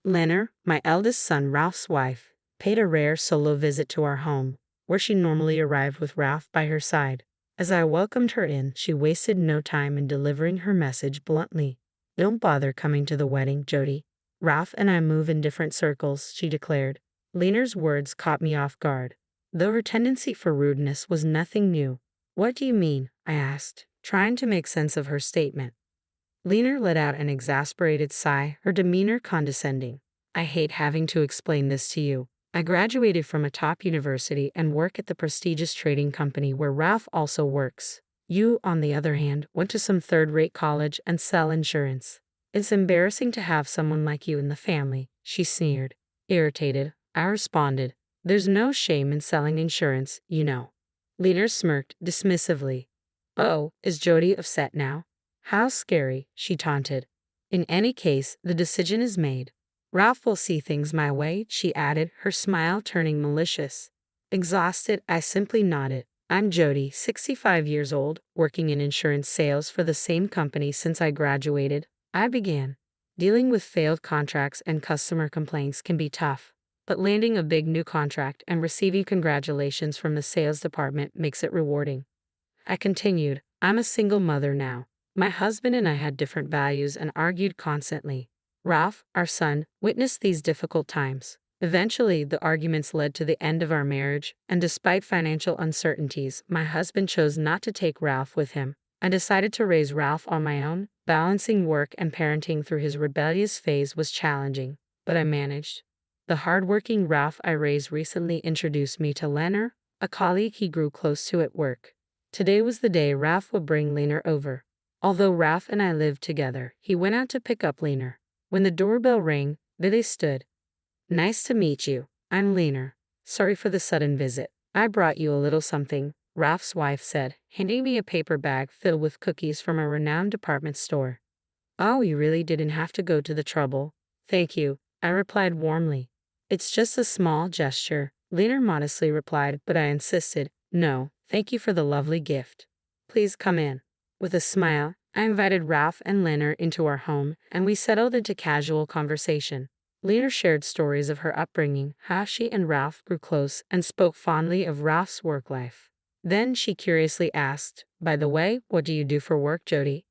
Lenor, my eldest son Ralph's wife, paid a rare solo visit to our home, where she normally arrived with Ralph by her side. As I welcomed her in, she wasted no time in delivering her message bluntly. "Don't bother coming to the wedding, Jody. Ralph and I move in different circles," she declared. Lenor's words caught me off guard, though her tendency for rudeness was nothing new. "What do you mean?" I asked, trying to make sense of her statement. Lenor let out an exasperated sigh, her demeanor condescending. "I hate having to explain this to you. I graduated from a top university and work at the prestigious trading company where Ralph also works. You, on the other hand, went to some third-rate college and sell insurance. It's embarrassing to have someone like you in the family," she sneered. Irritated, I responded, "There's no shame in selling insurance, you know." Lenor smirked dismissively. "Oh, is Jody upset now? How scary," she taunted. "In any case, the decision is made. Ralph will see things my way," she added, her smile turning malicious. Exhausted, I simply nodded. "I'm Jody, 65 years old, working in insurance sales for the same company since I graduated," I began. Dealing with failed contracts and customer complaints can be tough, but landing a big new contract and receiving congratulations from the sales department makes it rewarding. I continued, "I'm a single mother now. My husband and I had different values and argued constantly. Ralph, our son, witnessed these difficult times. Eventually, the arguments led to the end of our marriage, and despite financial uncertainties, my husband chose not to take Ralph with him. I decided to raise Ralph on my own. Balancing work and parenting through his rebellious phase was challenging, but I managed. The hardworking Ralph I raised recently introduced me to Lenor, a colleague he grew close to at work. Today was the day Ralph would bring Lenor over. Although Ralph and I lived together, he went out to pick up Lenor. When the doorbell rang, there they stood. "Nice to meet you. I'm Lenor. Sorry for the sudden visit. I brought you a little something," Ralph's wife said, handing me a paper bag filled with cookies from a renowned department store. "Oh, you really didn't have to go to the trouble." "Thank you," I replied warmly. "It's just a small gesture," Lenor modestly replied, but I insisted, "No, thank you for the lovely gift. Please come in." With a smile, I invited Ralph and Lenor into our home, and we settled into casual conversation. Lenor shared stories of her upbringing, how she and Ralph grew close, and spoke fondly of Ralph's work life. Then she curiously asked, "By the way, what do you do for work, Jody?"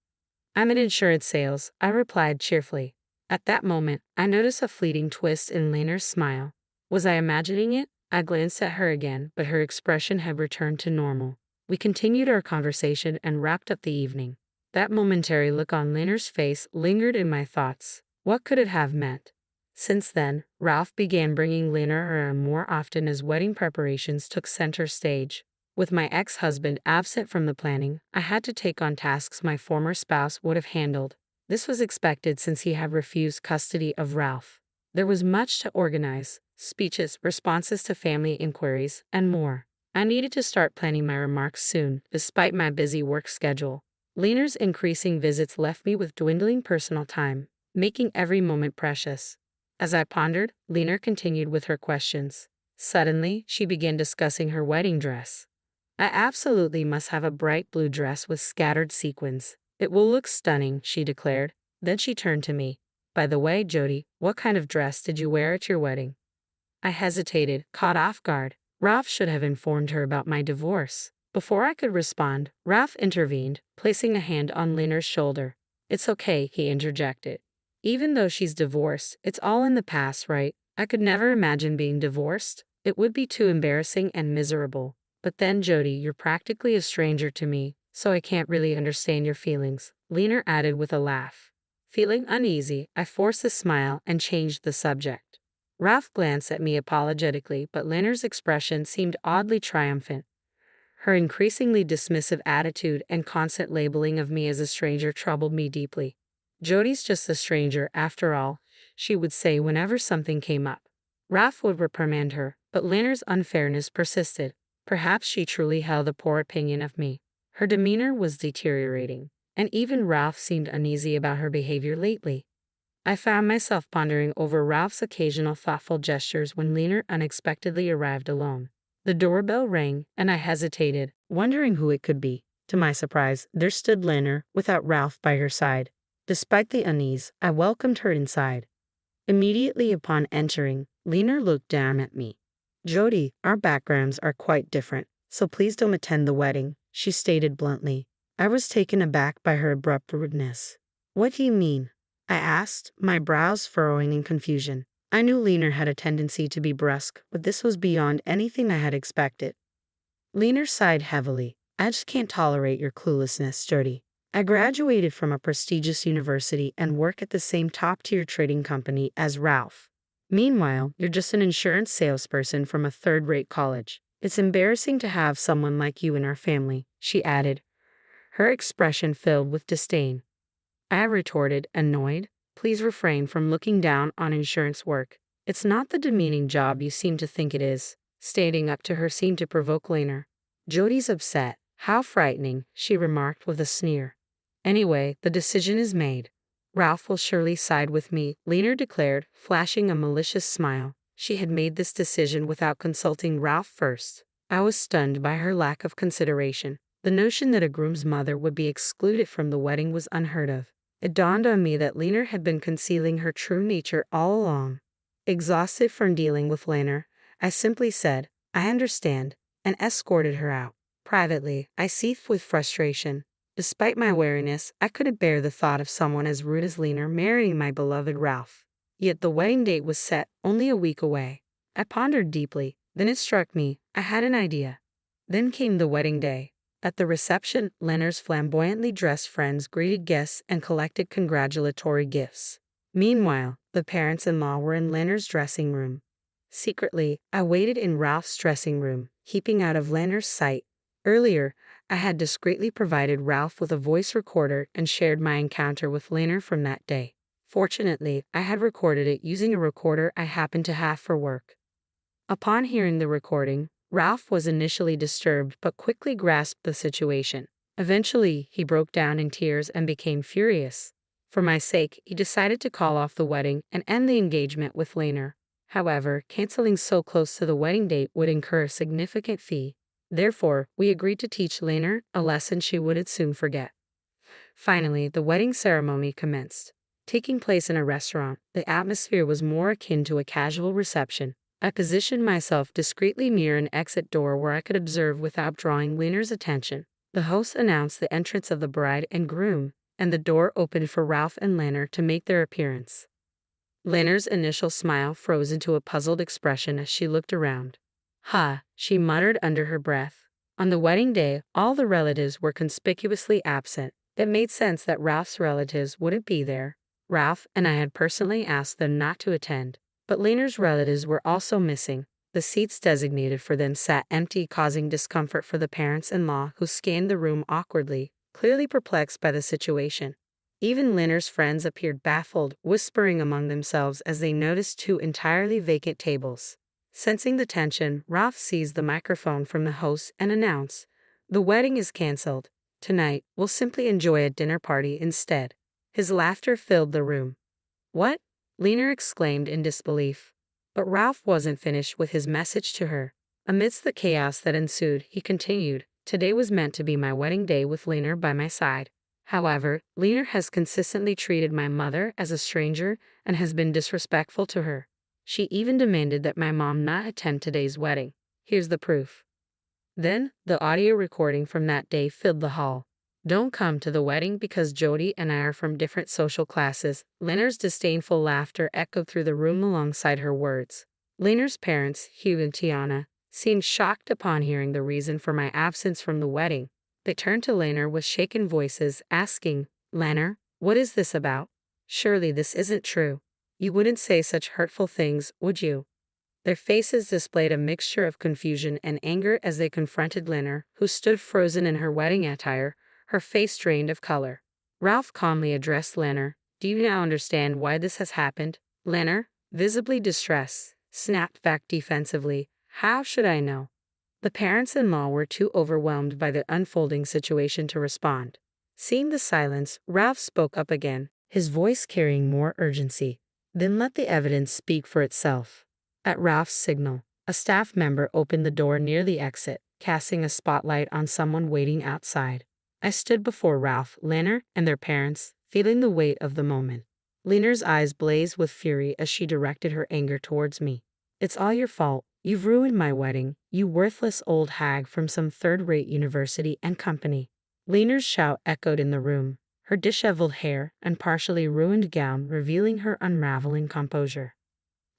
"I'm in insurance sales," I replied cheerfully. At that moment, I noticed a fleeting twist in Lenor's smile. Was I imagining it? I glanced at her again, but her expression had returned to normal. We continued our conversation and wrapped up the evening. That momentary look on Lenor's face lingered in my thoughts. What could it have meant? Since then, Ralph began bringing Lenor around more often as wedding preparations took center stage. With my ex-husband absent from the planning, I had to take on tasks my former spouse would have handled. This was expected since he had refused custody of Ralph. There was much to organize: speeches, responses to family inquiries, and more. I needed to start planning my remarks soon, despite my busy work schedule. Lenor's increasing visits left me with dwindling personal time, making every moment precious. As I pondered, Lenor continued with her questions. Suddenly, she began discussing her wedding dress. "I absolutely must have a bright blue dress with scattered sequins. It will look stunning," she declared. Then she turned to me. "By the way, Jody, what kind of dress did you wear at your wedding?" I hesitated, caught off guard. Ralph should have informed her about my divorce. Before I could respond, Ralph intervened, placing a hand on Lenor's shoulder. "It's okay," he interjected. "Even though she's divorced, it's all in the past, right? I could never imagine being divorced. It would be too embarrassing and miserable. But then, Jody, you're practically a stranger to me, so I can't really understand your feelings," Lenor added with a laugh. Feeling uneasy, I forced a smile and changed the subject. Ralph glanced at me apologetically, but Lenor's expression seemed oddly triumphant. Her increasingly dismissive attitude and constant labeling of me as a stranger troubled me deeply. "Jody's just a stranger, after all," she would say whenever something came up. Ralph would reprimand her, but Lenor's unfairness persisted. Perhaps she truly held a poor opinion of me. Her demeanor was deteriorating, and even Ralph seemed uneasy about her behavior lately. I found myself pondering over Ralph's occasional thoughtful gestures when Lenor unexpectedly arrived alone. The doorbell rang, and I hesitated, wondering who it could be. To my surprise, there stood Lenor, without Ralph by her side. Despite the unease, I welcomed her inside. Immediately upon entering, Lenor looked down at me. "Jody, our backgrounds are quite different, so please don't attend the wedding," she stated bluntly. I was taken aback by her abrupt rudeness. "What do you mean?" I asked, my brows furrowing in confusion. I knew Lenor had a tendency to be brusque, but this was beyond anything I had expected. Lenor sighed heavily. "I just can't tolerate your cluelessness, Jody. I graduated from a prestigious university and work at the same top-tier trading company as Ralph. Meanwhile, you're just an insurance salesperson from a third-rate college. It's embarrassing to have someone like you in our family," she added, her expression filled with disdain. I retorted, annoyed. "Please refrain from looking down on insurance work. It's not the demeaning job you seem to think it is." Standing up to her seemed to provoke Lenor. "Jody's upset. How frightening," she remarked with a sneer. "Anyway, the decision is made. Ralph will surely side with me," Lenor declared, flashing a malicious smile. She had made this decision without consulting Ralph first. I was stunned by her lack of consideration. The notion that a groom's mother would be excluded from the wedding was unheard of. It dawned on me that Lenor had been concealing her true nature all along. Exhausted from dealing with Lenor, I simply said, "I understand," and escorted her out. Privately, I seethed with frustration. Despite my wariness, I couldn't bear the thought of someone as rude as Lenor marrying my beloved Ralph. Yet the wedding date was set only a week away. I pondered deeply. Then it struck me, I had an idea. Then came the wedding day. At the reception, Lenor's flamboyantly dressed friends greeted guests and collected congratulatory gifts. Meanwhile, the parents-in-law were in Lenor's dressing room. Secretly, I waited in Ralph's dressing room, keeping out of Lenor's sight. Earlier, I had discreetly provided Ralph with a voice recorder and shared my encounter with Lenor from that day. Fortunately, I had recorded it using a recorder I happened to have for work. Upon hearing the recording, Ralph was initially disturbed but quickly grasped the situation. Eventually, he broke down in tears and became furious. For my sake, he decided to call off the wedding and end the engagement with Lenor. However, canceling so close to the wedding date would incur a significant fee. Therefore, we agreed to teach Lenor a lesson she would soon forget. Finally, the wedding ceremony commenced. Taking place in a restaurant, the atmosphere was more akin to a casual reception. I positioned myself discreetly near an exit door where I could observe without drawing Lenor's attention. The host announced the entrance of the bride and groom, and the door opened for Ralph and Lenor to make their appearance. Lenor's initial smile froze into a puzzled expression as she looked around. "Ha," she muttered under her breath. On the wedding day, all the relatives were conspicuously absent. It made sense that Ralph's relatives wouldn't be there. Ralph and I had personally asked them not to attend. But Lenor's relatives were also missing. The seats designated for them sat empty, causing discomfort for the parents-in-law who scanned the room awkwardly, clearly perplexed by the situation. Even Lenor's friends appeared baffled, whispering among themselves as they noticed two entirely vacant tables. Sensing the tension, Ralph seized the microphone from the host and announced, "The wedding is canceled. Tonight, we'll simply enjoy a dinner party instead." His laughter filled the room. "What?" Lenor exclaimed in disbelief. But Ralph wasn't finished with his message to her. Amidst the chaos that ensued, he continued, "Today was meant to be my wedding day with Lenor by my side. However, Lenor has consistently treated my mother as a stranger and has been disrespectful to her. She even demanded that my mom not attend today's wedding. Here's the proof." Then, the audio recording from that day filled the hall. "Don't come to the wedding because Jody and I are from different social classes." Lenor's disdainful laughter echoed through the room alongside her words. Lenor's parents, Hugh and Tiana, seemed shocked upon hearing the reason for my absence from the wedding. They turned to Lenor with shaken voices, asking, "Lenor, what is this about? Surely this isn't true. You wouldn't say such hurtful things, would you?" Their faces displayed a mixture of confusion and anger as they confronted Lenor, who stood frozen in her wedding attire, her face drained of color. Ralph calmly addressed Lenor. "Do you now understand why this has happened?" Lenor, visibly distressed, snapped back defensively, "How should I know?" The parents-in-law were too overwhelmed by the unfolding situation to respond. Seeing the silence, Ralph spoke up again, his voice carrying more urgency. "Then let the evidence speak for itself." At Ralph's signal, a staff member opened the door near the exit, casting a spotlight on someone waiting outside. I stood before Ralph, Lenor, and their parents, feeling the weight of the moment. Lenor's eyes blazed with fury as she directed her anger towards me. It's all your fault. You've ruined my wedding, you worthless old hag from some third-rate university and company. Lenor's shout echoed in the room, her disheveled hair and partially ruined gown revealing her unraveling composure.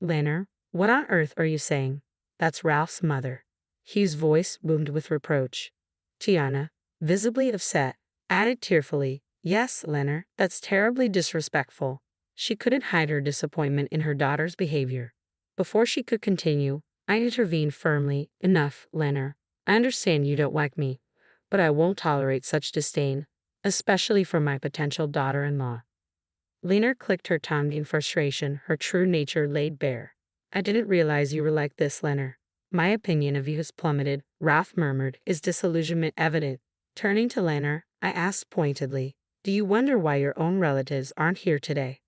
Lenor, what on earth are you saying? That's Ralph's mother. Hugh's voice boomed with reproach. Tiana, visibly upset, added tearfully, yes, Lenor, that's terribly disrespectful. She couldn't hide her disappointment in her daughter's behavior. Before she could continue, I intervened firmly. Enough, Lenor. I understand you don't like me, but I won't tolerate such disdain, especially from my potential daughter-in-law. Lenor clicked her tongue in frustration, her true nature laid bare. I didn't realize you were like this, Lenor. My opinion of you has plummeted, Ralph murmured, his disillusionment evident. Turning to Lenor, I asked pointedly, do you wonder why your own relatives aren't here today?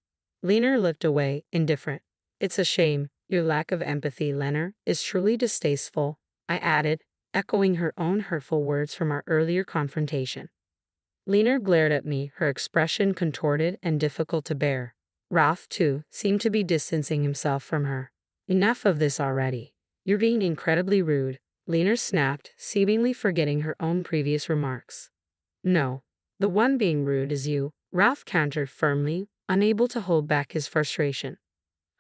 Lenor looked away, indifferent. It's a shame. Your lack of empathy, Lenor, is truly distasteful, I added, echoing her own hurtful words from our earlier confrontation. Lenor glared at me, her expression contorted and difficult to bear. Ralph, too, seemed to be distancing himself from her. Enough of this already. You're being incredibly rude, Lenor snapped, seemingly forgetting her own previous remarks. No, the one being rude is you, Ralph countered firmly, unable to hold back his frustration.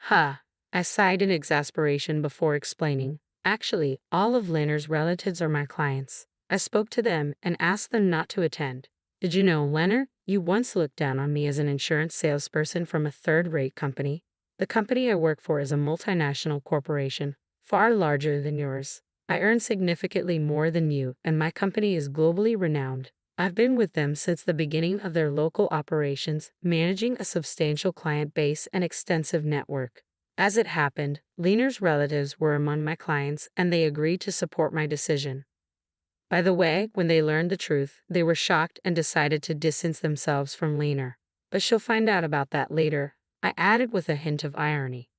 Ha! I sighed in exasperation before explaining. Actually, all of Lenor's relatives are my clients. I spoke to them and asked them not to attend. Did you know, Lenor, you once looked down on me as an insurance salesperson from a third-rate company? The company I work for is a multinational corporation, far larger than yours. I earn significantly more than you, and my company is globally renowned. I've been with them since the beginning of their local operations, managing a substantial client base and extensive network. As it happened, Lenor's relatives were among my clients and they agreed to support my decision. By the way, when they learned the truth, they were shocked and decided to distance themselves from Lenor. But she'll find out about that later, I added with a hint of irony.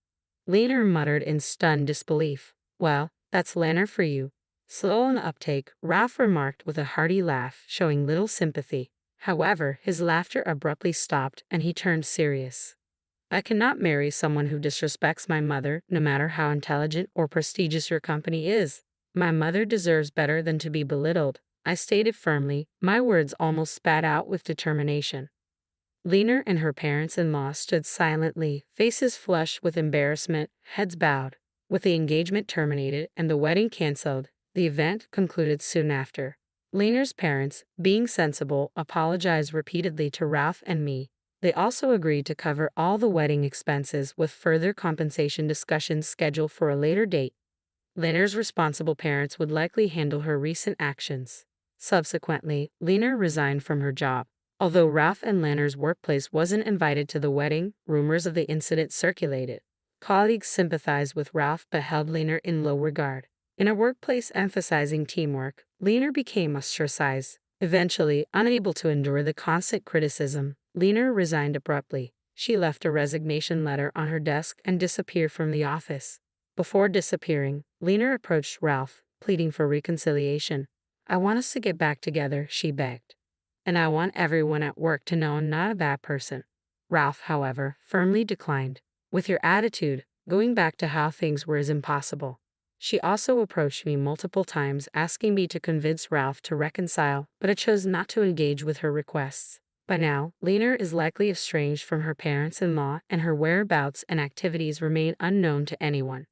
Lenor muttered in stunned disbelief. Well, that's Lenor for you. Slow on uptake, Ralph remarked with a hearty laugh, showing little sympathy. However, his laughter abruptly stopped and he turned serious. I cannot marry someone who disrespects my mother, no matter how intelligent or prestigious your company is. My mother deserves better than to be belittled, I stated firmly, my words almost spat out with determination. Lenor and her parents-in-law stood silently, faces flushed with embarrassment, heads bowed. With the engagement terminated and the wedding canceled, the event concluded soon after. Lenor's parents, being sensible, apologized repeatedly to Ralph and me. They also agreed to cover all the wedding expenses with further compensation discussions scheduled for a later date. Lenor's responsible parents would likely handle her recent actions. Subsequently, Lenor resigned from her job. Although Ralph and Lenor's workplace wasn't invited to the wedding, rumors of the incident circulated. Colleagues sympathized with Ralph but held Lenor in low regard. In a workplace emphasizing teamwork, Lenor became ostracized. Eventually, unable to endure the constant criticism, Lenor resigned abruptly. She left a resignation letter on her desk and disappeared from the office. Before disappearing, Lenor approached Ralph, pleading for reconciliation. I want us to get back together, she begged. And I want everyone at work to know I'm not a bad person. Ralph, however, firmly declined. With your attitude, going back to how things were is impossible. She also approached me multiple times asking me to convince Ralph to reconcile, but I chose not to engage with her requests. By now, Lenor is likely estranged from her parents-in-law and her whereabouts and activities remain unknown to anyone.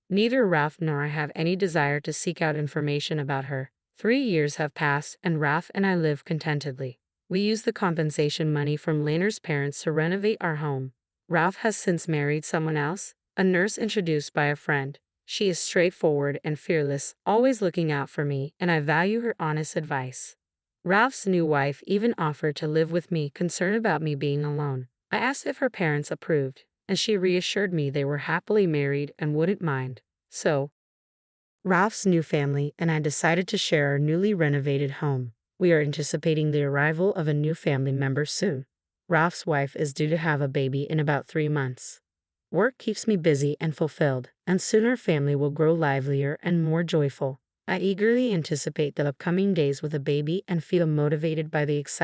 Neither Ralph nor I have any desire to seek out information about her. 3 years have passed and Ralph and I live contentedly. We use the compensation money from Lenor's parents to renovate our home. Ralph has since married someone else, a nurse introduced by a friend. She is straightforward and fearless, always looking out for me, and I value her honest advice. Ralph's new wife even offered to live with me, concerned about me being alone. I asked if her parents approved, and she reassured me they were happily married and wouldn't mind. So, Ralph's new family and I decided to share our newly renovated home. We are anticipating the arrival of a new family member soon. Ralph's wife is due to have a baby in about 3 months. Work keeps me busy and fulfilled, and soon our family will grow livelier and more joyful. I eagerly anticipate the upcoming days with a baby and feel motivated by the excitement